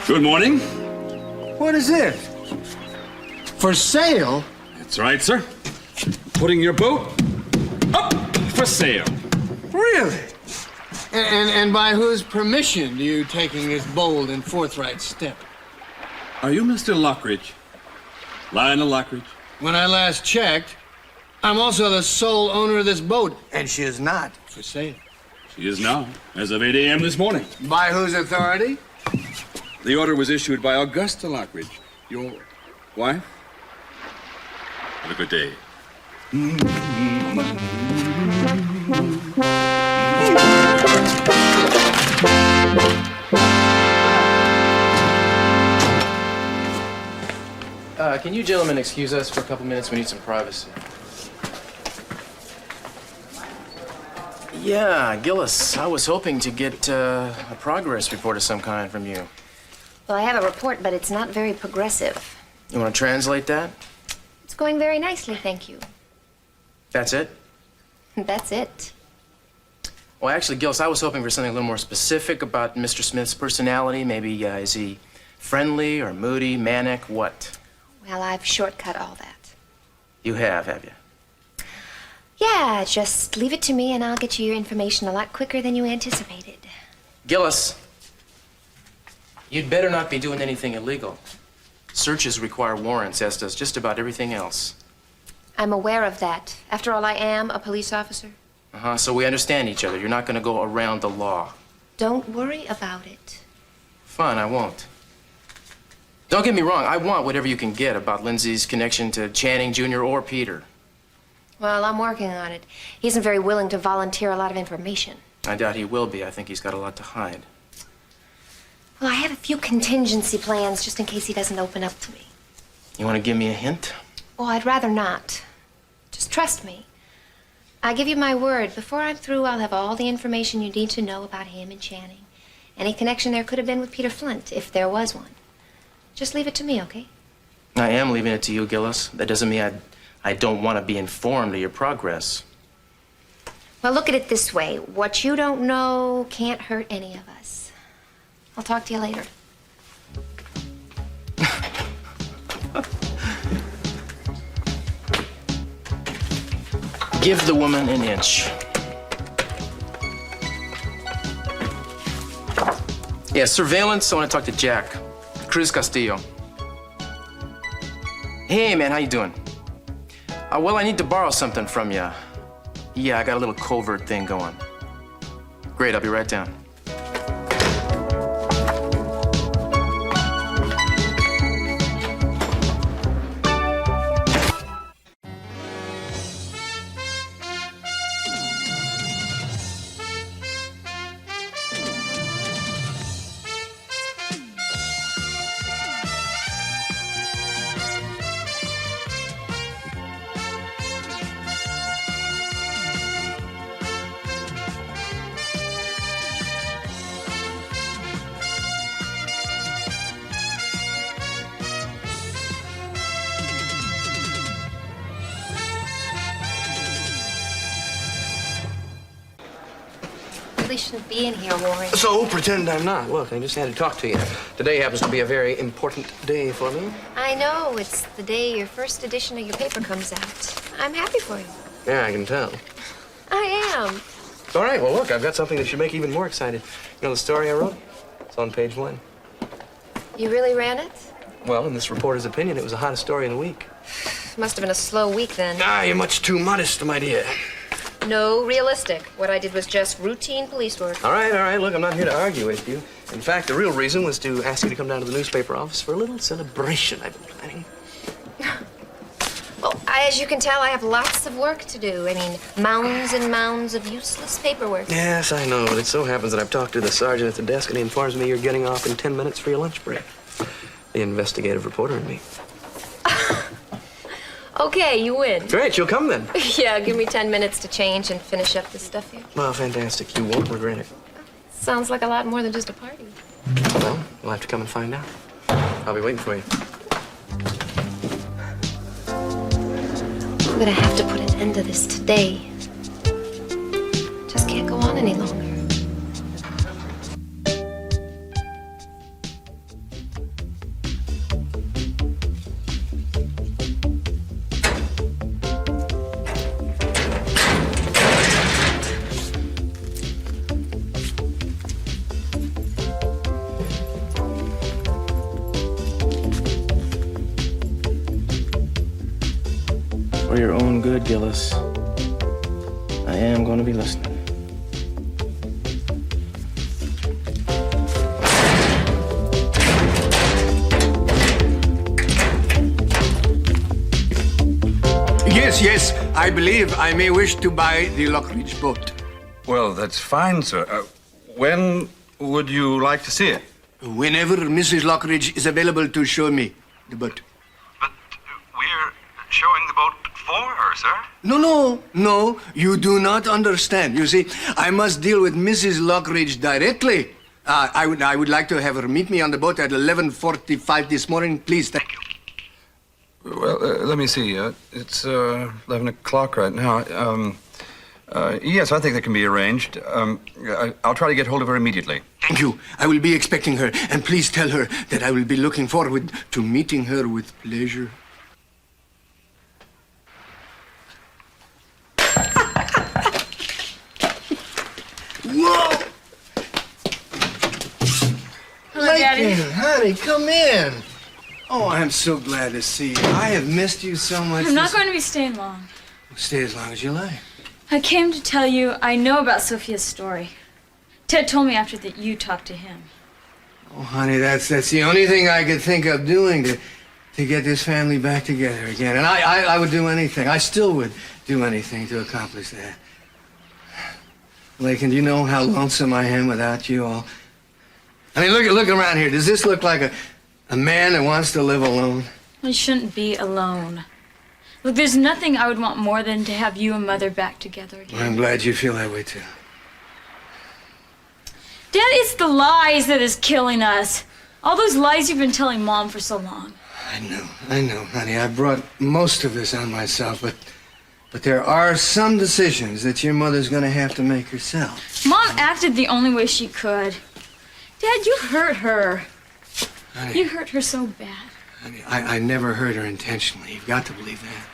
Good morning. What is it? For sale? That's right, sir. Putting your boat up for sale. Really? And by whose permission are you taking this bold and forthright step? Are you Mr. Lockridge? Lionel Lockridge? When I last checked, I'm also the sole owner of this boat, and she is not for sale. She is now, as of 8 a.m. this morning. By whose authority? The order was issued by Augusta Lockridge, your wife. Have a good day. Can you gentlemen excuse us for a couple minutes? We need some privacy. Yeah, Gillis, I was hoping to get a progress report of some kind from you. Well, I have a report, but it's not very progressive. You want to translate that? It's going very nicely, thank you. That's it? That's it. Well, actually, Gillis, I was hoping for something a little more specific about Mr. Smith's personality. Maybe, is he friendly or moody, manic, what? Well, I've shortcut all that. You have you? Yeah, just leave it to me and I'll get you your information a lot quicker than you anticipated. Gillis, you'd better not be doing anything illegal. Searches require warrants, as does just about everything else. I'm aware of that. After all, I am a police officer. So we understand each other. You're not going to go around the law. Don't worry about it. Fine, I won't. Don't get me wrong, I want whatever you can get about Lindsay's connection to Channing Jr. or Peter. Well, I'm working on it. He isn't very willing to volunteer a lot of information. I doubt he will be. I think he's got a lot to hide. Well, I have a few contingency plans just in case he doesn't open up to me. You want to give me a hint? Oh, I'd rather not. Just trust me. I give you my word, before I'm through, I'll have all the information you need to know about him and Channing. Any connection there could have been with Peter Flint, if there was one. Just leave it to me, okay? I am leaving it to you, Gillis. That doesn't mean I don't want to be informed of your progress. Well, look at it this way. What you don't know can't hurt any of us. I'll talk to you later. Give the woman an inch. Yeah, surveillance. I want to talk to Jack. Cruz Castillo. Hey, man, how you doing? Well, I need to borrow something from you. Yeah, I got a little covert thing going. Great, I'll be right down. Really shouldn't be in here, Warren. So pretend I'm not. Look, I just had to talk to you. Today happens to be a very important day for me. I know. It's the day your first edition of your paper comes out. I'm happy for you. Yeah, I can tell. I am. All right, well, look, I've got something that should make you even more excited. You know the story I wrote? It's on page 1. You really ran it? Well, in this reporter's opinion, it was the hottest story of the week. Must have been a slow week then. You're much too modest, my dear. No, realistic. What I did was just routine police work. All right, look, I'm not here to argue with you. In fact, the real reason was to ask you to come down to the newspaper office for a little celebration I've been planning. Well, as you can tell, I have lots of work to do. I mean, mounds and mounds of useless paperwork. Yes, I know. It so happens that I've talked to the sergeant at the desk, and he informs me you're getting off in 10 minutes for your lunch break. The investigative reporter and me. Okay, you win. Great, you'll come then. Yeah, give me 10 minutes to change and finish up this stuff here. Well, fantastic. You won't regret it. Sounds like a lot more than just a party. Well, you'll have to come and find out. I'll be waiting for you. I'm gonna have to put an end to this today. Just can't go on. any longer. your own good, Gillis. I am going to be listening. Yes, I believe I may wish to buy the Lockridge boat. Well, that's fine, sir. When would you like to see it? Whenever Mrs. Lockridge is available to show me the boat. But we're showing the boat for her, sir. No, you do not understand. You see, I must deal with Mrs. Lockridge directly. I would like to have her meet me on the boat at 11:45 this morning, please. Thank you. Well, let me see. It's 11 o'clock right now. Yes, I think that can be arranged. I'll try to get hold of her immediately. Thank you. I will be expecting her. And please tell her that I will be looking forward to meeting her with pleasure. Whoa! Hello, Daddy. Lincoln, honey, come in. Oh, I'm so glad to see you. I have missed you so much. I'm not going to be staying long. Stay as long as you like. I came to tell you I know about Sophia's story. Ted told me after that you talked to him. Oh, honey, that's the only thing I could think of doing to get this family back together again. And I would do anything. I still would do anything to accomplish that. Lakin, do you know how lonesome I am without you all? I mean, look around here. Does this look like a man that wants to live alone? Well, you shouldn't be alone. Look, there's nothing I would want more than to have you and Mother back together again. I'm glad you feel that way, too. Dad, it's the lies that is killing us. All those lies you've been telling Mom for so long. I know, honey. I brought most of this on myself, but there are some decisions that your mother's going to have to make herself. Mom acted the only way she could. Dad, you hurt her. Honey, You hurt her so bad. honey, I never hurt her intentionally. You've got to believe that.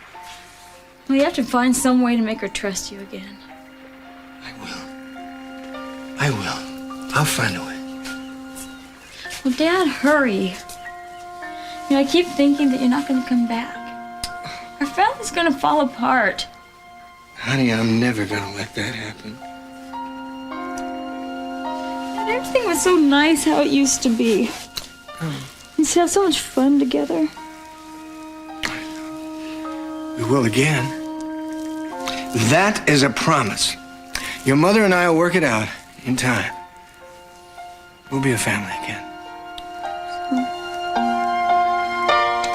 Well, you have to find some way to make her trust you again. I will. I'll find a way. Well, Dad, hurry. You know, I keep thinking that you're not going to come back. Our family's going to fall apart. Honey, I'm never going to let that happen. And everything was so nice how it used to be. We used to have so much fun together. We will again. That is a promise. Your mother and I will work it out in time. We'll be a family again.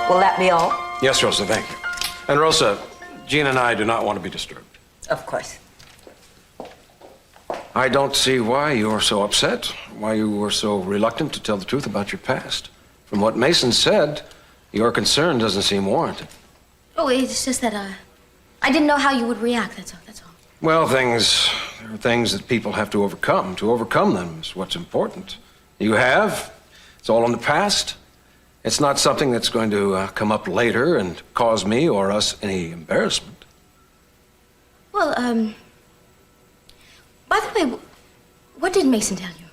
Will that be all? Yes, Rosa, thank you. And Rosa, Jean and I do not want to be disturbed. Of course. I don't see why you are so upset, why you were so reluctant to tell the truth about your past. From what Mason said, your concern doesn't seem warranted. Oh, it's just that, I didn't know how you would react, that's all. Well, there are things that people have to overcome. To overcome them is what's important. You have. It's all in the past. It's not something that's going to come up later and cause me or us any embarrassment. Well, by the way, what did Mason tell you?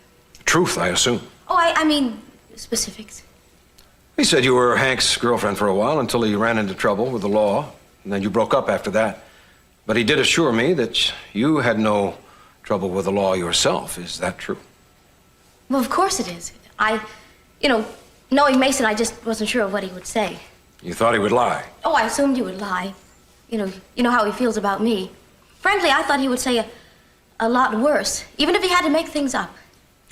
Truth, I assume. Oh, I mean, specifics. He said you were Hank's girlfriend for a while until he ran into trouble with the law, and then you broke up after that. But he did assure me that you had no trouble with the law yourself. Is that true? Well, of course it is. Knowing Mason, I just wasn't sure of what he would say. You thought he would lie. Oh, I assumed he would lie. You know how he feels about me. Frankly, I thought he would say a lot worse, even if he had to make things up.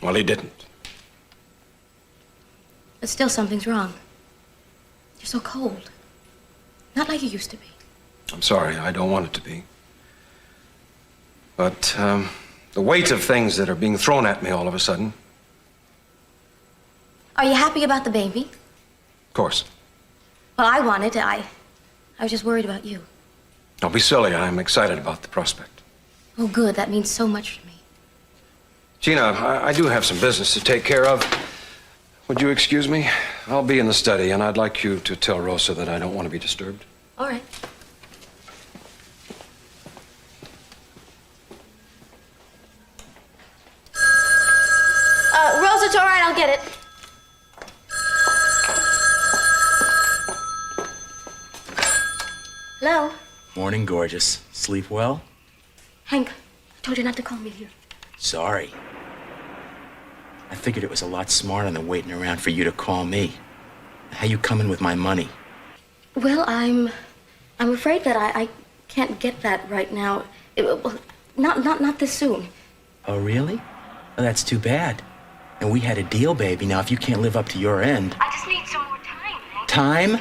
Well, he didn't. But still, something's wrong. You're so cold. Not like you used to be. I'm sorry, I don't want it to be. But the weight of things that are being thrown at me all of a sudden. Are you happy about the baby? Of course. Well, I wanted it. I was just worried about you. Don't be silly. I'm excited about the prospect. Oh, good. That means so much to me. Gina, I do have some business to take care of. Would you excuse me? I'll be in the study, and I'd like you to tell Rosa that I don't want to be disturbed. All right. Rosa, it's all right. I'll get it. Hello? Morning, gorgeous. Sleep well? Hank, I told you not to call me here. Sorry. I figured it was a lot smarter than waiting around for you to call me. How you coming with my money? Well, I'm afraid that I can't get that right now. Well, not this soon. Oh, really? Well, that's too bad. And we had a deal, baby. Now, if you can't live up to your end... I just need some more time, Hank. Time?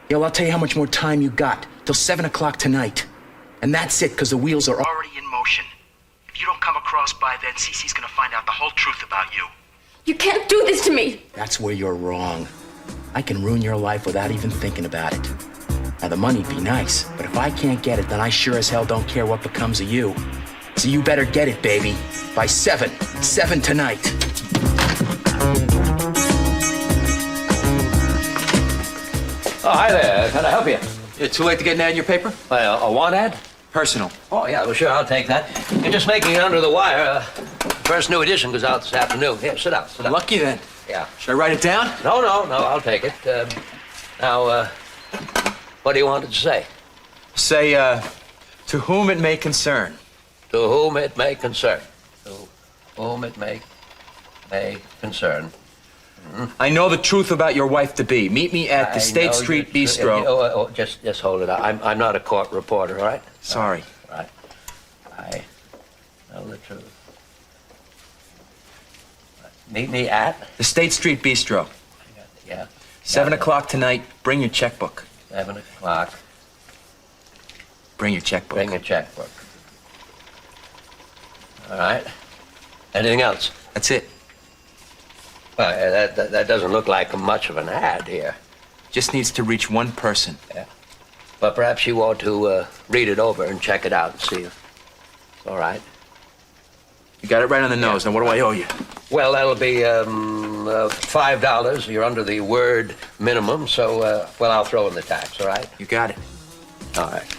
Yeah, well, I'll tell you how much more time you got. Till 7 o'clock tonight. And that's it, because the wheels are already in motion. If you don't come across by then, Cece's gonna find out the whole truth about you. You can't do this to me. That's where you're wrong. I can ruin your life without even thinking about it. Now, the money'd be nice, but if I can't get it, then I sure as hell don't care what becomes of you. So you better get it, baby. By 7. 7 tonight. Oh, hi there. Can I help you? It's too late to get an ad in your paper? A want ad? Personal. Oh, yeah, well, sure, I'll take that. You're just making it under the wire. First new edition goes out this afternoon. Here, sit down, sit down. Lucky then. Yeah. Should I write it down? No, I'll take it. Now, what do you want it to say? Say, to whom it may concern. To whom it may concern. To whom it may concern. I know the truth about your wife-to-be. Meet me at the State Street Bistro. Just hold it. I'm not a court reporter, all right? Sorry. All right. I know the truth. Meet me at? The State Street Bistro. Yeah. 7 o'clock tonight. Bring your checkbook. 7 o'clock. Bring your checkbook. Bring a checkbook. All right. Anything else? That's it. Well, that doesn't look like much of an ad here. Just needs to reach one person. Yeah. But perhaps you ought to read it over and check it out and see if it's all right. You got it right on the nose. Now, what do I owe you? Well, that'll be $5. You're under the word minimum, so, well, I'll throw in the tax, all right? You got it. All right.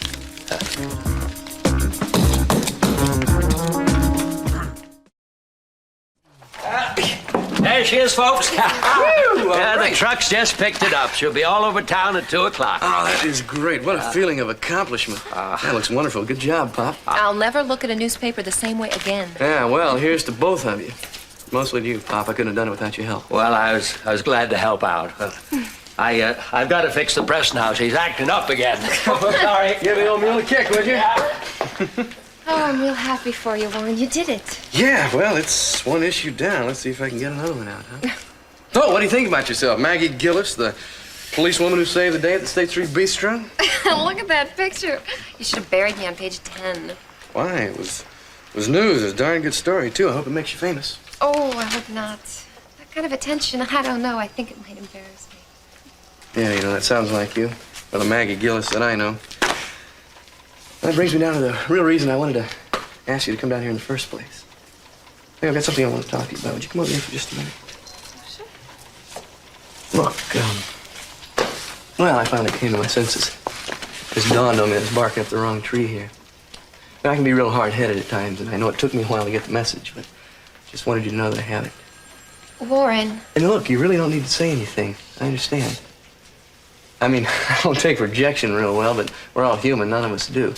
There she is, folks. Yeah, the truck's just picked it up. She'll be all over town at 2 o'clock. Oh, that is great. What a feeling of accomplishment. That looks wonderful. Good job, Pop. I'll never look at a newspaper the same way again. Yeah, well, here's to both of you. Mostly to you, Pop. I couldn't have done it without your help. Well, I was glad to help out. I've got to fix the press now. She's acting up again. Sorry. Give the old mule a kick, would you? Oh, I'm real happy for you, Warren. You did it. Yeah, well, it's one issue down. Let's see if I can get another one out, huh? Oh, what do you think about yourself? Maggie Gillis, the policewoman who saved the day at the State Street Bistro? Look at that picture. You should have buried me on page 10. Why? It was news. It was a darn good story, too. I hope it makes you famous. Oh, I hope not. That kind of attention, I don't know. I think it might embarrass me. Yeah, you know, that sounds like you. Or the Maggie Gillis that I know. That brings me down to the real reason I wanted to ask you to come down here in the first place. Hey, I've got something I want to talk to you about. Would you come over here for just a minute? Sure. Look, well, I finally came to my senses. It's dawned on me I was barking up the wrong tree here. And I can be real hard-headed at times, and I know it took me a while to get the message, but just wanted you to know that I have it. Warren. And look, you really don't need to say anything. I understand. I mean, I don't take rejection real well, but we're all human. None of us do.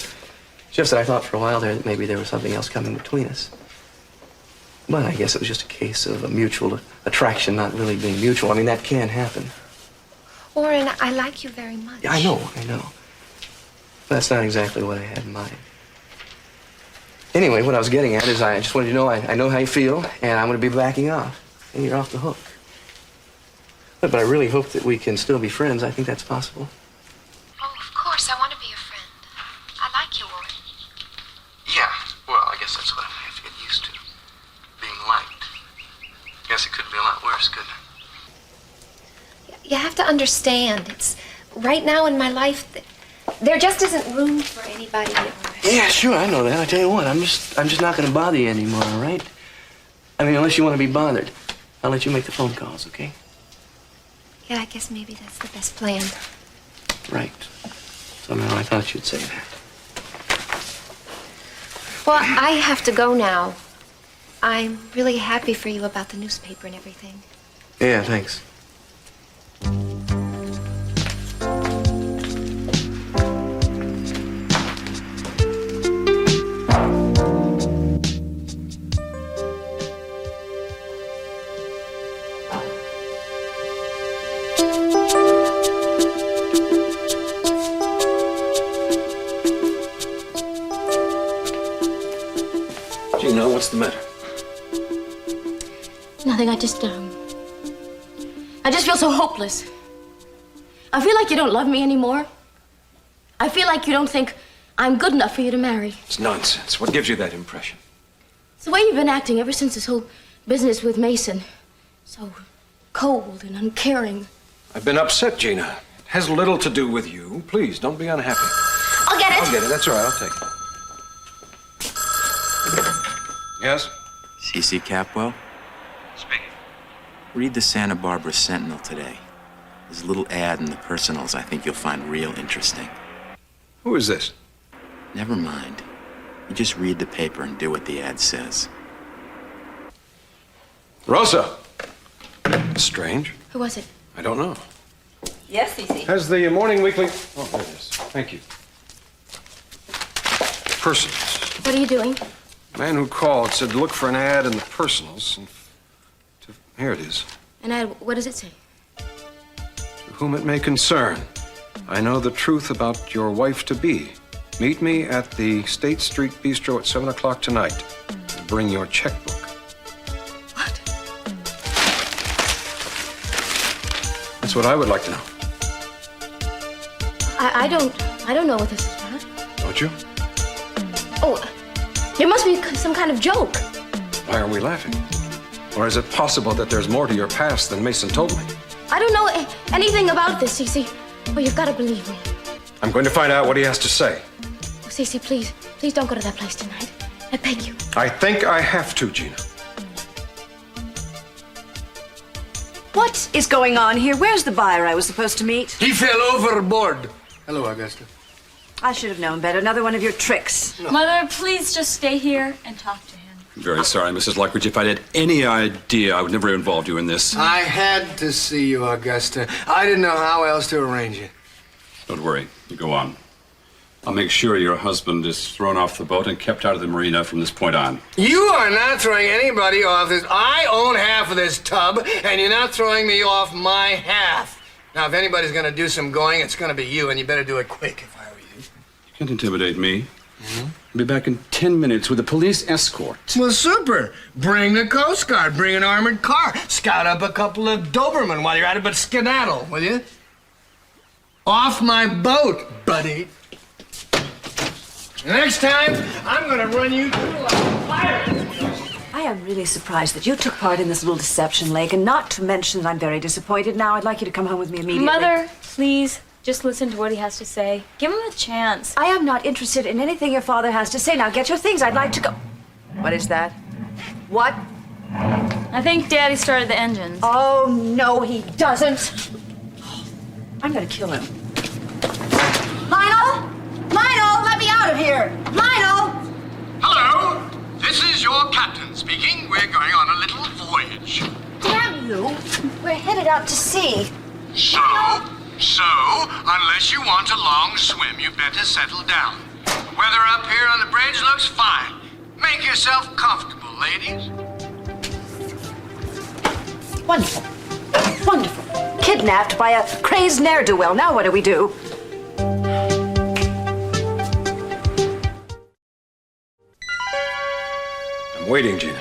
Just that I thought for a while there that maybe there was something else coming between us. But I guess it was just a case of a mutual attraction not really being mutual. I mean, that can happen. Warren, I like you very much. Yeah, I know. But that's not exactly what I had in mind. Anyway, what I was getting at is I just wanted you to know I know how you feel, and I'm going to be backing off. And you're off the hook. But I really hope that we can still be friends. I think that's possible. Oh, of course. I want to be your friend. I like you, Warren. Yeah, well, I guess that's what I have to get used to. Being liked. Guess it could be a lot worse, couldn't it? You have to understand. It's right now in my life, there just isn't room for anybody else. Yeah, sure, I know that. I tell you what, I'm just not going to bother you anymore, all right? I mean, unless you want to be bothered. I'll let you make the phone calls, okay? Yeah, I guess maybe that's the best plan. Right. Somehow I thought you'd say that. Well, I have to go now. I'm really happy for you about the newspaper and everything. Yeah, thanks. Gina, what's the matter? Nothing, I just feel so hopeless. I feel like you don't love me anymore. I feel like you don't think I'm good enough for you to marry. It's nonsense. What gives you that impression? It's the way you've been acting ever since this whole business with Mason. So cold and uncaring. I've been upset, Gina. It has little to do with you. Please, don't be unhappy. I'll get it. I'll get it. That's all right. I'll take it. Yes? C.C. Capwell? Speaking. Read the Santa Barbara Sentinel today. There's a little ad in the personals I think you'll find real interesting. Who is this? Never mind. You just read the paper and do what the ad says. Rosa! Strange. Who was it? I don't know. Yes, Cece. Has the morning weekly... Oh, there it is. Thank you. Personals. What are you doing? The man who called said to look for an ad in the personals. And here it is. An ad, what does it say? To whom it may concern, I know the truth about your wife-to-be. Meet me at the State Street Bistro at 7 o'clock tonight. Bring your checkbook. What? That's what I would like to know. I don't know what this is about. Don't you? Oh, it must be some kind of joke. Why are we laughing? Or is it possible that there's more to your past than Mason told me? I don't know anything about this, Cece. But you've got to believe me. I'm going to find out what he has to say. Oh, Cece, please don't go to that place tonight. I beg you. I think I have to, Gina. What is going on here? Where's the buyer I was supposed to meet? He fell overboard. Hello, Augusta. I should have known better. Another one of your tricks. Mother, please just stay here and talk to him. I'm very sorry, Mrs. Lockridge. If I'd had any idea, I would never have involved you in this. I had to see you, Augusta. I didn't know how else to arrange it. Don't worry. You go on. I'll make sure your husband is thrown off the boat and kept out of the marina from this point on. You are not throwing anybody off this. I own half of this tub, and you're not throwing me off my half. Now, if anybody's going to do some going, it's going to be you, and you better do it quick if I were you. You can't intimidate me. I'll be back in 10 minutes with a police escort. Well, super. Bring the Coast Guard. Bring an armored car. Scout up a couple of Doberman while you're at it, but skedaddle, will you? Off my boat, buddy. Next time, I'm gonna run you through like fire. I am really surprised that you took part in this little deception, Lake, and not to mention that I'm very disappointed. Now, I'd like you to come home with me immediately. Mother, please, just listen to what he has to say. Give him a chance. I am not interested in anything your father has to say. Now, get your things. I'd like to go. What is that? What? I think Daddy started the engines. Oh, no, he doesn't. I'm gonna kill him. Lionel! Lionel, let me out of here! Lionel! Hello, this is your captain speaking. We're going on a little voyage. Damn you! We're headed out to sea. So, unless you want a long swim, you better settle down. Weather up here on the bridge looks fine. Make yourself comfortable, ladies. Wonderful. Wonderful. Kidnapped by a crazed ne'er-do-well. Now what do we do? I'm waiting, Gina.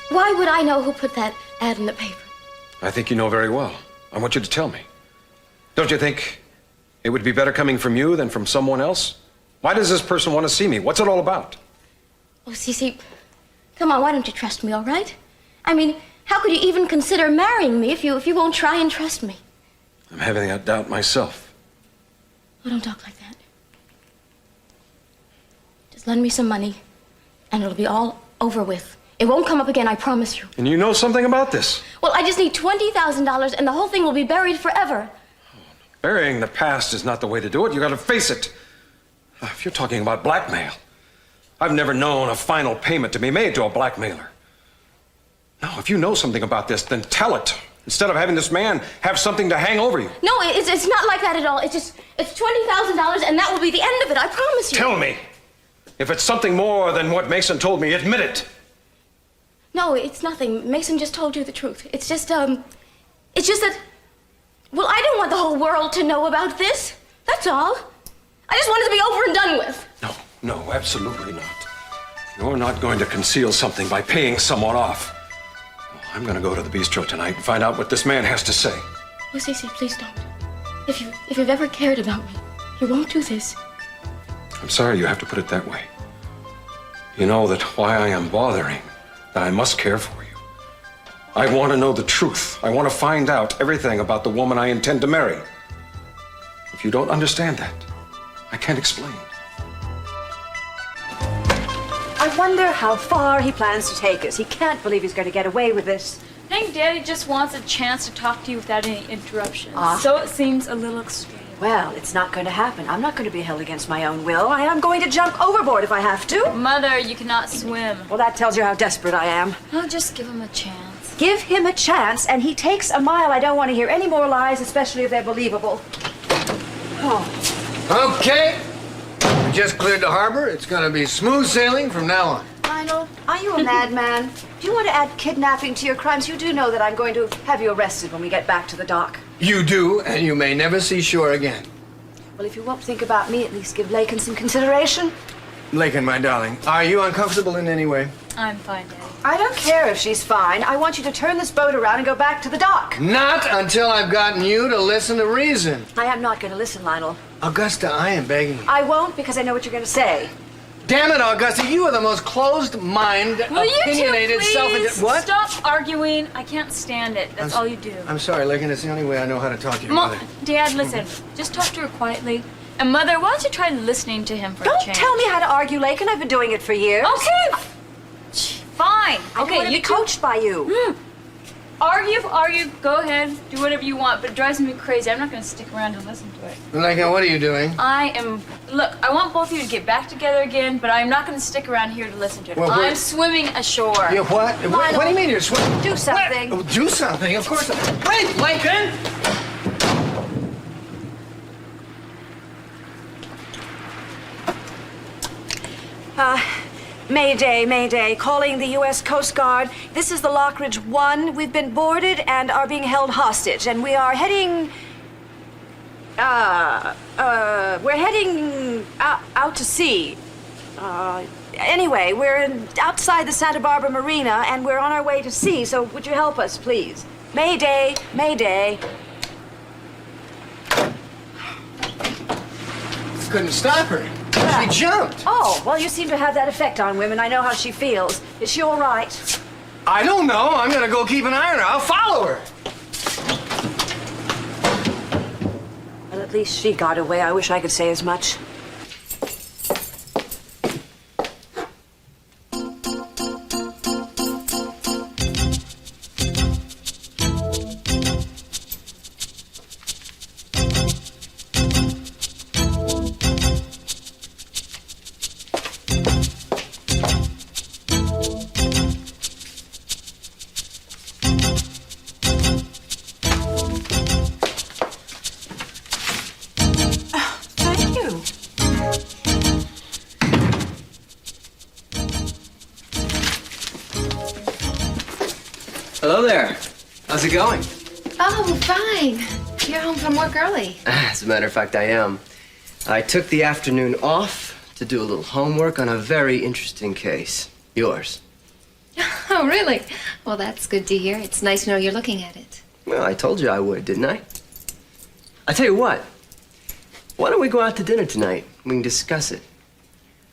Why would I know who put that ad in the paper? I think you know very well. I want you to tell me. Don't you think it would be better coming from you than from someone else? Why does this person want to see me? What's it all about? Oh, Cece, come on, why don't you trust me, all right? I mean, how could you even consider marrying me if you won't try and trust me? I'm having that doubt myself. Oh, don't talk like that. Just lend me some money, and it'll be all over with. It won't come up again, I promise you. And you know something about this. Well, I just need $20,000, and the whole thing will be buried forever. Burying the past is not the way to do it. You gotta face it. If you're talking about blackmail, I've never known a final payment to be made to a blackmailer. No, if you know something about this, then tell it. Instead of having this man have something to hang over you. No, it's not like that at all. It's $20,000, and that will be the end of it, I promise you. Tell me. If it's something more than what Mason told me, admit it. No, it's nothing. Mason just told you the truth. It's just that Well, I didn't want the whole world to know about this. That's all. I just wanted to be over and done with. No, absolutely not. You're not going to conceal something by paying someone off. I'm going to go to the bistro tonight and find out what this man has to say. Oh, Cece, please don't. If you've ever cared about me, you won't do this. I'm sorry you have to put it that way. You know that why I am bothering, that I must care for you. I want to know the truth. I want to find out everything about the woman I intend to marry. If you don't understand that, I can't explain. I wonder how far he plans to take us. He can't believe he's going to get away with this. I think Daddy just wants a chance to talk to you without any interruptions. Ah. So it seems a little extreme. Well, it's not going to happen. I'm not going to be held against my own will. I am going to jump overboard if I have to. Mother, you cannot swim. Well, that tells you how desperate I am. I'll just give him a chance. Give him a chance, and he takes a mile. I don't want to hear any more lies, especially if they're believable. Oh. Okay. We just cleared the harbor. It's going to be smooth sailing from now on. Lionel, are you a madman? Do you want to add kidnapping to your crimes? You do know that I'm going to have you arrested when we get back to the dock. You do, and you may never see shore again. Well, if you won't think about me, at least give Lakin some consideration. Lakin, my darling, are you uncomfortable in any way? I'm fine, Daddy. I don't care if she's fine. I want you to turn this boat around and go back to the dock. Not until I've gotten you to listen to reason. I am not going to listen, Lionel. Augusta, I am begging you. I won't because I know what you're going to say. Damn it, Augusta, you are the most closed-minded, Will you two opinionated, please What? stop arguing? I can't stand it. That's all you do. I'm sorry, Lakin, it's the only way I know how to talk to your Mom, mother. Dad, listen. Just talk to her quietly. And Mother, why don't you try listening to him for a Don't change? tell me how to argue, Lakin. I've been doing it for years. Okay. Fine. I don't want to be two- coached by you. Argue. Go ahead. Do whatever you want. But it drives me crazy. I'm not going to stick around to listen to it. Lakin, what are you doing? Look, I want both of you to get back together again, but I'm not going to stick around here to listen to it. Well, I'm swimming ashore. You what? What do you mean you're swimming? Do something. What? Do something? Of course. Wait, Lakin! Mayday, Mayday. Calling the U.S. Coast Guard. This is the Lockridge 1. We've been boarded and are being held hostage, and we are heading... we're heading out to sea. Anyway, we're outside the Santa Barbara Marina, and we're on our way to sea, so would you help us, please? Mayday, Mayday. Couldn't stop her. She jumped. Oh, well, you seem to have that effect on women. I know how she feels. Is she all right? I don't know. I'm gonna go keep an eye on her. I'll follow her. Well, at least she got away. I wish I could say as much. Hello there. How's it going? Oh, fine. You're home from work early. As a matter of fact, I am. I took the afternoon off to do a little homework on a very interesting case. Yours. Oh, really? Well, that's good to hear. It's nice to know you're looking at it. Well, I told you I would, didn't I? I tell you what. Why don't we go out to dinner tonight? We can discuss it.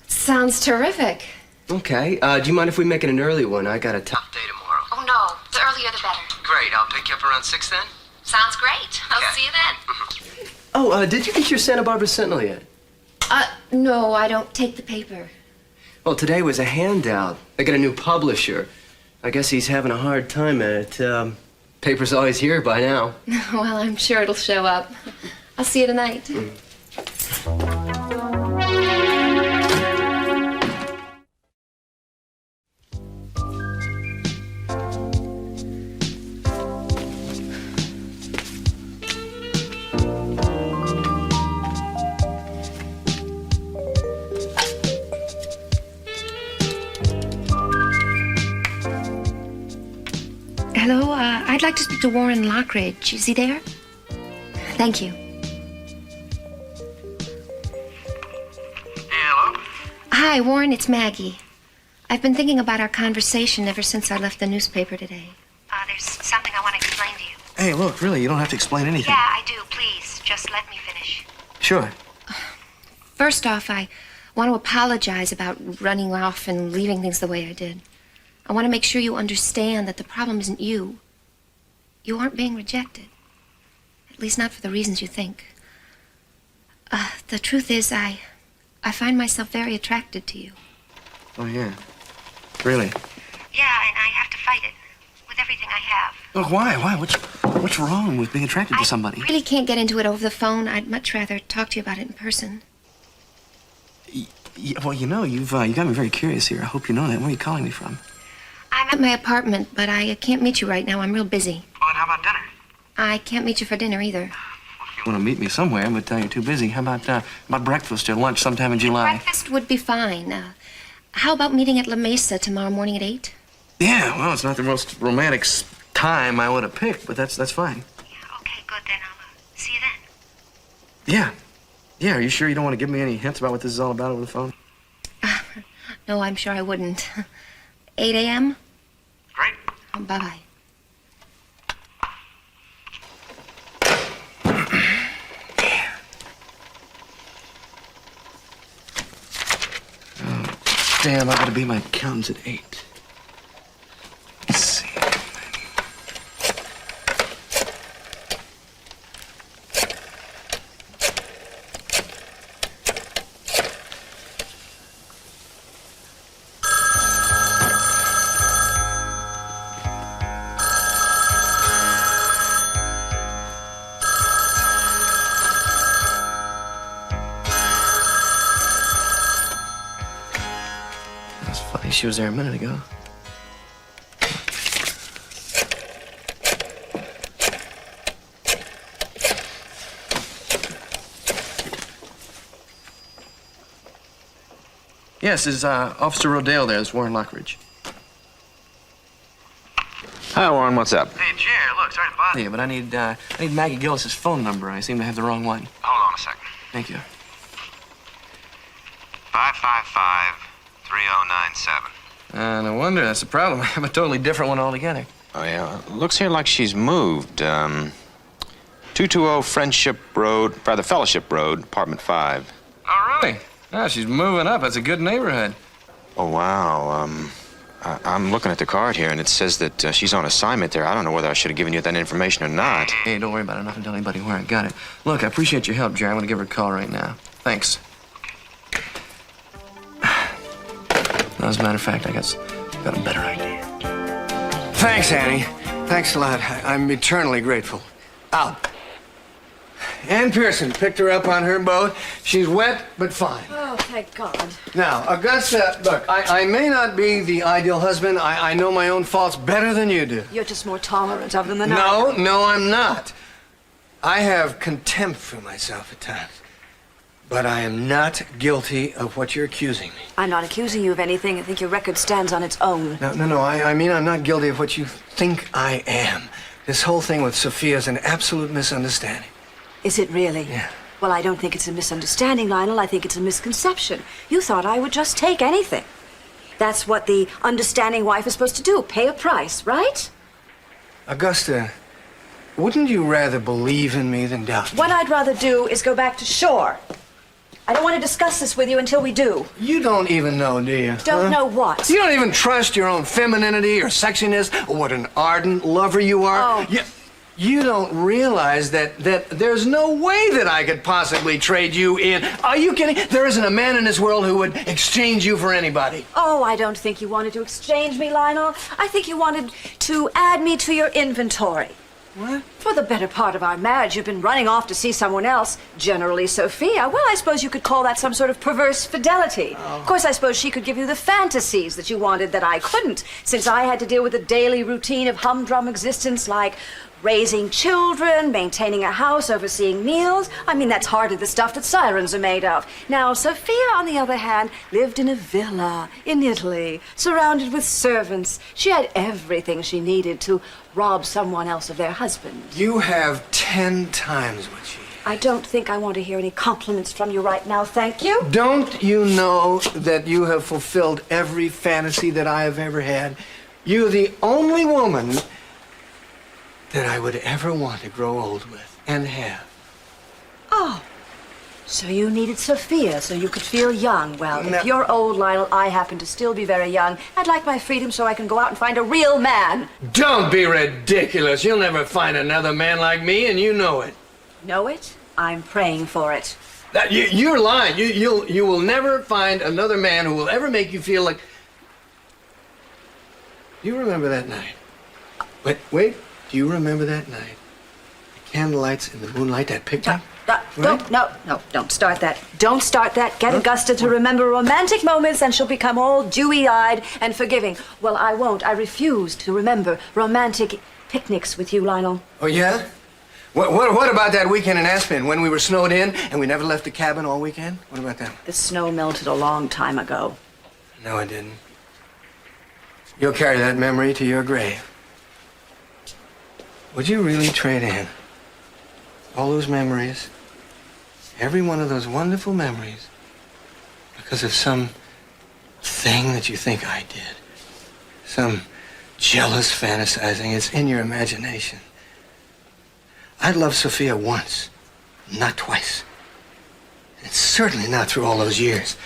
Sounds terrific. Okay. Do you mind if we make it an early one? I got a tough day tomorrow. Oh, no. The earlier the better. Great. I'll pick you up around 6 then. Sounds great. I'll see you then. Oh, did you get your Santa Barbara Sentinel yet? No, I don't take the paper. Well, today was a handout. They got a new publisher. I guess he's having a hard time at it. Paper's always here by now. Well, I'm sure it'll show up. I'll see you tonight. Hello, I'd like to speak to Warren Lockridge. Is he there? Thank you. Hello? Hi, Warren, it's Maggie. I've been thinking about our conversation ever since I left the newspaper today. There's something I want to explain to you. Hey, look, really, you don't have to explain anything. Yeah, I do. Please, just let me finish. Sure. First off, I want to apologize about running off and leaving things the way I did. I want to make sure you understand that the problem isn't you. You aren't being rejected. At least not for the reasons you think. The truth is, I find myself very attracted to you. Oh, yeah. Really? Yeah, and I have to fight it with everything I have. Look, why? What's wrong with being attracted to somebody? I really can't get into it over the phone. I'd much rather talk to you about it in person. Well, you know, you got me very curious here. I hope you know that. Where are you calling me from? I'm at my apartment, but I can't meet you right now. I'm real busy. Well, then how about dinner? I can't meet you for dinner either. You want to meet me somewhere, but you're too busy. How about breakfast or lunch sometime in July? Breakfast would be fine. How about meeting at La Mesa tomorrow morning at 8? Yeah, well, it's not the most romantic time I would have picked, but that's fine. Yeah, okay, good. Then I'll see you then. Yeah. Yeah, are you sure you don't want to give me any hints about what this is all about over the phone? No, I'm sure I wouldn't. 8 a.m.? Great. Bye-bye. Damn, I gotta be at my accountant's at 8. Let's see. That's funny. She was there a minute ago. Yes, is Officer Rodale there? It's Warren Lockridge. Hi, Warren. What's up? Hey, Jer, look, sorry to bother you, but I need Maggie Gillis's phone number. I seem to have the wrong one. Hold on a second. Thank you. 555-3097. No wonder. That's the problem. I have a totally different one altogether. Oh, yeah. Looks here like she's moved. 220 Friendship Road, rather Fellowship Road, apartment 5. Oh, really? Ah, she's moving up. That's a good neighborhood. Oh, wow. I'm looking at the card here, and it says that she's on assignment there. I don't know whether I should have given you that information or not. Hey, don't worry about it. I'm not going to tell anybody where I got it. Look, I appreciate your help, Jerry. I'm going to give her a call right now. Thanks. As a matter of fact, I got a better idea. Thanks, Annie. Thanks a lot. I'm eternally grateful. Out. Ann Pearson picked her up on her boat. She's wet, but fine. Oh, thank God. Now, Augusta, look, I may not be the ideal husband. I know my own faults better than you do. You're just more tolerant of them than I am. No, I'm not. I have contempt for myself at times. But I am not guilty of what you're accusing me. I'm not accusing you of anything. I think your record stands on its own. No. I mean, I'm not guilty of what you think I am. This whole thing with Sophia is an absolute misunderstanding. Is it really? Yeah. Well, I don't think it's a misunderstanding, Lionel. I think it's a misconception. You thought I would just take anything. That's what the understanding wife is supposed to do, pay a price, right? Augusta, wouldn't you rather believe in me than doubt me? What I'd rather do is go back to shore. I don't want to discuss this with you until we do. You don't even know, do you? Don't know what? You don't even trust your own femininity or sexiness or what an ardent lover you are. Oh. You don't realize that there's no way that I could possibly trade you in. Are you kidding? There isn't a man in this world who would exchange you for anybody. Oh, I don't think you wanted to exchange me, Lionel. I think you wanted to add me to your inventory. What? For the better part of our marriage, you've been running off to see someone else, generally Sophia. Well, I suppose you could call that some sort of perverse fidelity. Oh. Of course, I suppose she could give you the fantasies that you wanted that I couldn't, since I had to deal with the daily routine of humdrum existence like Raising children, maintaining a house, overseeing meals. I mean, that's hardly the stuff that sirens are made of. Now, Sophia, on the other hand, lived in a villa in Italy, surrounded with servants. She had everything she needed to rob someone else of their husband. You have 10 times what she had. I don't think I want to hear any compliments from you right now, thank you. Don't you know that you have fulfilled every fantasy that I have ever had? You're the only woman that I would ever want to grow old with and have. Oh, so you needed Sophia so you could feel young. Well, No. if you're old, Lionel, I happen to still be very young. I'd like my freedom so I can go out and find a real man. Don't be ridiculous. You'll never find another man like me, and you know it. Know it? I'm praying for it. You're lying. You will never find another man who will ever make you feel like... You remember that night? Wait. Do you remember that night? The candlelights in the moonlight, that picnic? Don't start that. Don't start that. Get Augusta to remember romantic moments and she'll become all dewy-eyed and forgiving. Well, I won't. I refuse to remember romantic picnics with you, Lionel. Oh, yeah? What about that weekend in Aspen when we were snowed in and we never left the cabin all weekend? What about that? The snow melted a long time ago. No, it didn't. You'll carry that memory to your grave. Would you really trade in all those memories, every one of those wonderful memories, because of some thing that you think I did? Some jealous fantasizing. It's in your imagination. I'd loved Sophia once, not twice. And certainly not through all those years.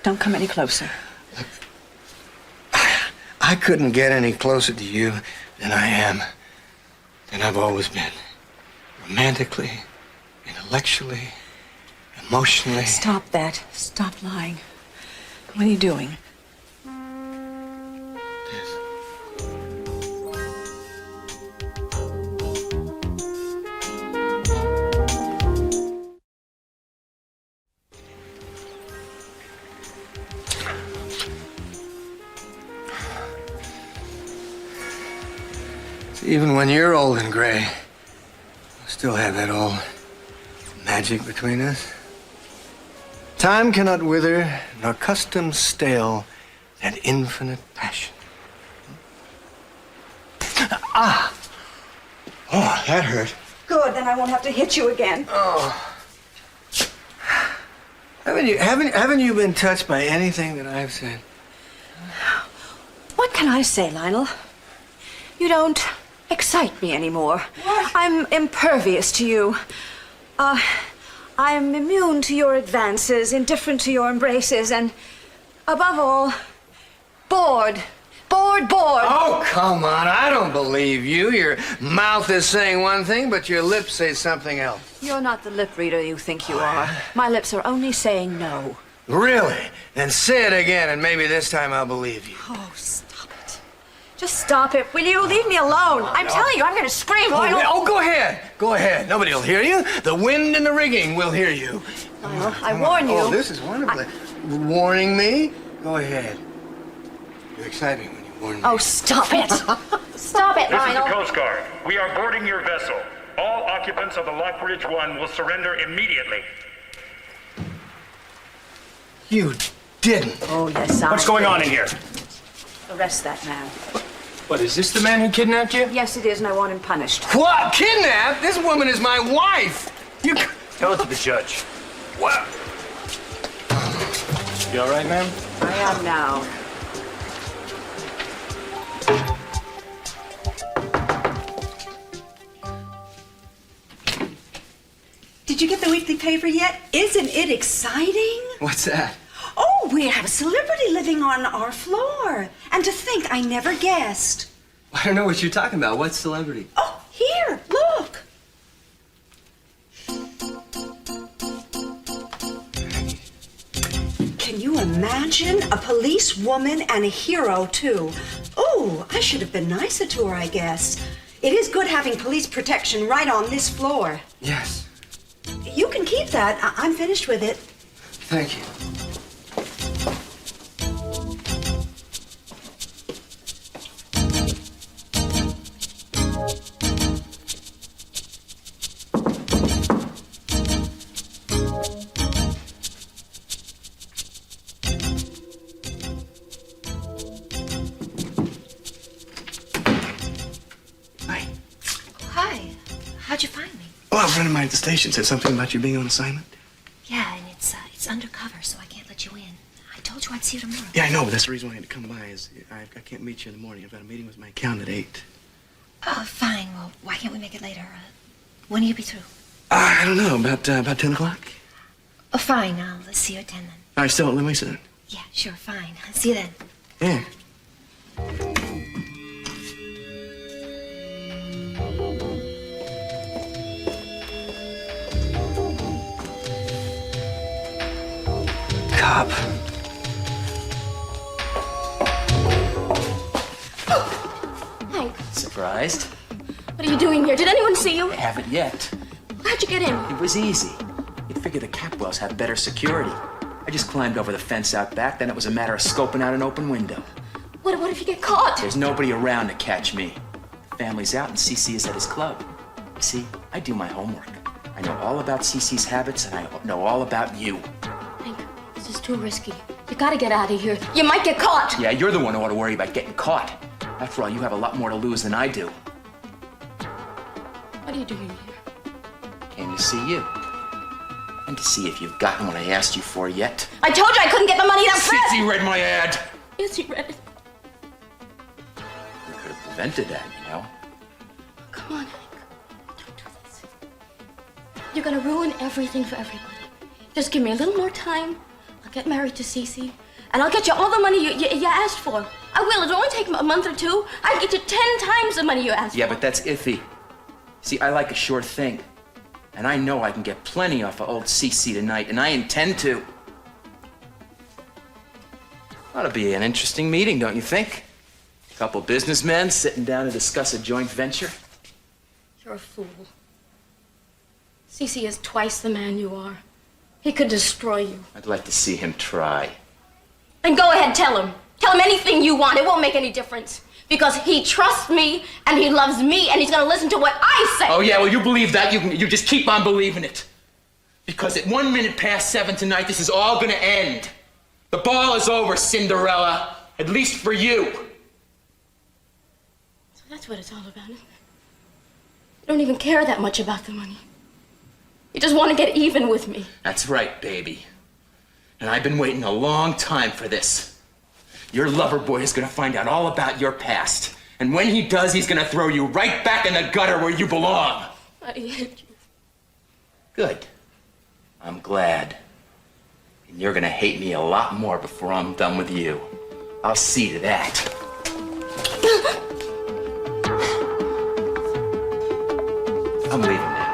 Don't come any closer. Look, I couldn't get any closer to you than I am, than I've always been. Romantically, intellectually, emotionally. Stop that. Stop lying. What are you doing? Even when you're old and gray, we'll still have that old magic between us. Time cannot wither, nor custom stale that infinite passion. Ah! Oh, that hurt. Good, then I won't have to hit you again. Oh. Haven't you been touched by anything that I've said? What can I say, Lionel? You don't excite me anymore. What? I'm impervious to you. I'm immune to your advances, indifferent to your embraces, and above all, bored. Bored. Oh, come on. I don't believe you. Your mouth is saying one thing, but your lips say something else. You're not the lip reader you think you are. My lips are only saying no. Really? Then say it again, and maybe this time I'll believe you. Oh, stop it. Just stop it, will you? Leave me alone. I'm telling you, I'm going to scream. Oh, go ahead. Go ahead. Nobody will hear you. The wind in the rigging will hear you. Lionel, I warn you. Oh, this is wonderful. Warning me? Go ahead. You excite me when you warn me. Oh, stop it. Stop it, This Lionel. is the Coast Guard. We are boarding your vessel. All occupants of the Lockbridge 1 will surrender immediately. You didn't. Oh, yes, I What's going on in here? Arrest that man. What, is this the man who kidnapped you? Yes, it is, and I want him punished. What? Kidnapped? This woman is my wife. You... Tell it to the judge. What? You all right, ma'am? I am now. Did you get the weekly paper yet? Isn't it exciting? What's that? Oh, we have a celebrity living on our floor. And to think I never guessed. I don't know what you're talking about. What celebrity? Oh, here, look. Can you imagine? A policewoman and a hero, too. Oh, I should have been nicer to her, I guess. It is good having police protection right on this floor. Yes. You can keep that. I'm finished with it. Thank you. How'd you find me? Oh, a friend of mine at the station said something about you being on assignment. Yeah, and it's undercover, so I can't let you in. I told you I'd see you tomorrow. Yeah, I know, but that's the reason why I had to come by. Is I can't meet you in the morning. I've got a meeting with my accountant at 8. Oh, fine. Well, why can't we make it later? When will you be through? I don't know. About 10 o'clock. Oh, fine. I'll see you at 10 then. All right, still, let me sit. Yeah, sure, fine. See you then. Yeah. Cop. Hank, Surprised? what are you doing here? Did anyone see you? Haven't yet. How'd you get in? It was easy. You'd figure the Capwells have better security. I just climbed over the fence out back, then it was a matter of scoping out an open window. What if you get caught? There's nobody around to catch me. The family's out and CC is at his club. You see, I do my homework. I know all about CC's habits and I know all about you. Hank, this is too risky. You gotta get out of here. You might get caught. Yeah, you're the one who ought to worry about getting caught. After all, you have a lot more to lose than I do. What are you doing here? Came to see you. And to see if you've gotten what I asked you for yet. I told you I couldn't get the money that fast. CC read my ad. Yes, he read it. We could have prevented that, you know. Come on, Hank. Don't do this. You're gonna ruin everything for everybody. Just give me a little more time. I'll get married to Cece, and I'll get you all the money you asked for. I will. It'll only take a month or two. I can get you 10 times the money you asked Yeah, for. but that's iffy. See, I like a sure thing. And I know I can get plenty off of old CC tonight, and I intend to. Ought to be an interesting meeting, don't you think? A couple businessmen sitting down to discuss a joint venture. You're a fool. Cece is twice the man you are. He could destroy you. I'd like to see him try. Then go ahead, tell him. Tell him anything you want. It won't make any difference. Because he trusts me, and he loves me, and he's gonna listen to what I say. Oh, yeah, well, you believe that. You just keep on believing it. Because at 1 minute past 7 tonight, this is all gonna end. The ball is over, Cinderella. At least for you. So that's what it's all about, isn't it? You don't even care that much about the money. You just want to get even with me. That's right, baby. And I've been waiting a long time for this. Your lover boy is gonna find out all about your past. And when he does, he's gonna throw you right back in the gutter where you belong. I hate you. Good. I'm glad. And you're gonna hate me a lot more before I'm done with you. I'll see to that. I'm leaving now.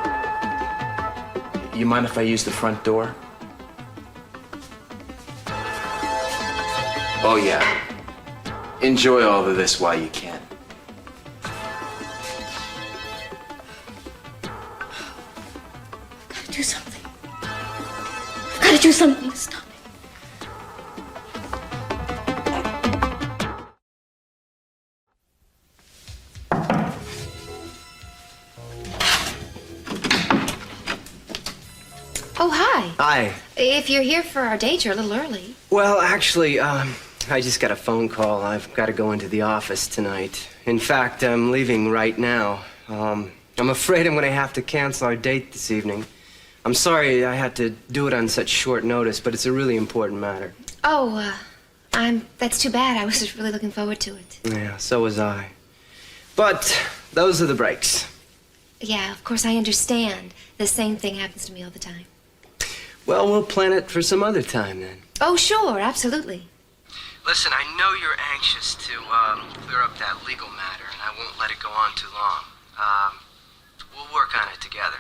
You mind if I use the front door? Oh, yeah. Enjoy all of this while you can. I've got to do something. I've got to do something to stop it. Oh, hi. Hi. If you're here for our date, you're a little early. Well, actually, I just got a phone call. I've got to go into the office tonight. In fact, I'm leaving right now. I'm afraid I'm going to have to cancel our date this evening. I'm sorry I had to do it on such short notice, but it's a really important matter. Oh, that's too bad. I was just really looking forward to it. Yeah, so was I. But those are the breaks. Yeah, of course, I understand. The same thing happens to me all the time. Well, we'll plan it for some other time then. Oh, sure, absolutely. Listen, I know you're anxious to clear up that legal matter, and I won't let it go on too long. We'll work on it together.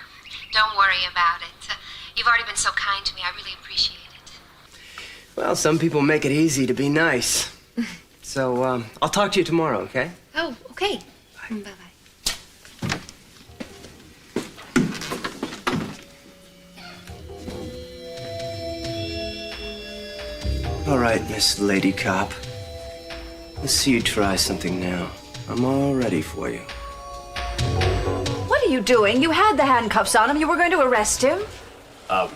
Don't worry about it. You've already been so kind to me. I really appreciate it. Well, some people make it easy to be nice. So, I'll talk to you tomorrow, okay? Oh, okay. Bye-bye. All right, Miss Lady Cop. Let's see you try something now. I'm all ready for you. What are you doing? You had the handcuffs on him. You were going to arrest him.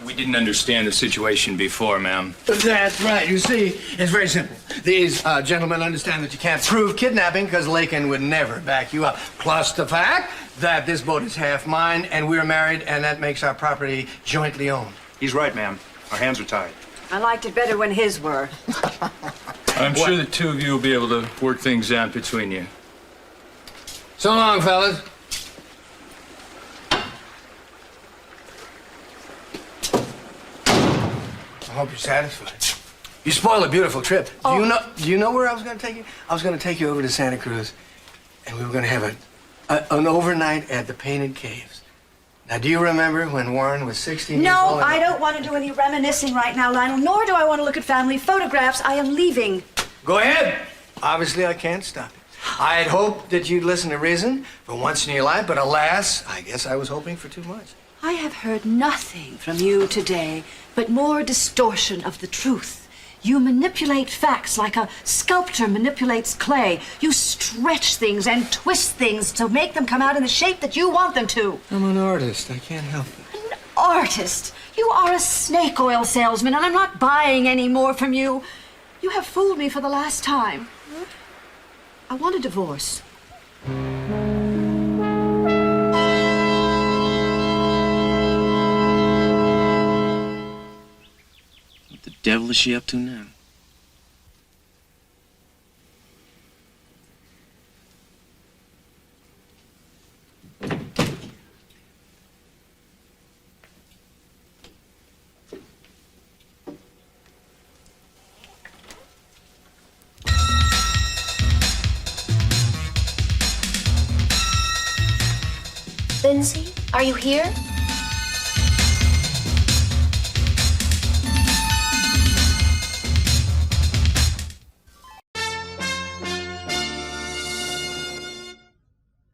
We didn't understand the situation before, ma'am. That's right. You see, it's very simple. These gentlemen understand that you can't prove kidnapping because Lakin would never back you up. Plus the fact that this boat is half mine and we're married, and that makes our property jointly owned. He's right, ma'am. Our hands are tied. I liked it better when his were. I'm sure the two of you will be able to work things out between you. So long, fellas. I hope you're satisfied. You spoiled a beautiful trip. Do you know where I was going to take you? I was going to take you over to Santa Cruz, and we were going to have an overnight at the Painted Caves. Now, do you remember when Warren was 16 years No, old? I don't want to do any reminiscing right now, Lionel, nor do I want to look at family photographs. I am leaving. Go ahead. Obviously, I can't stop it. I had hoped that you'd listen to reason for once in your life, but alas, I guess I was hoping for too much. I have heard nothing from you today but more distortion of the truth. You manipulate facts like a sculptor manipulates clay. You stretch things and twist things to make them come out in the shape that you want them to. I'm an artist. I can't help it. An artist? You are a snake oil salesman, and I'm not buying any more from you. You have fooled me for the last time. I want a divorce. What the devil is she up to now? Lindsay, are you here?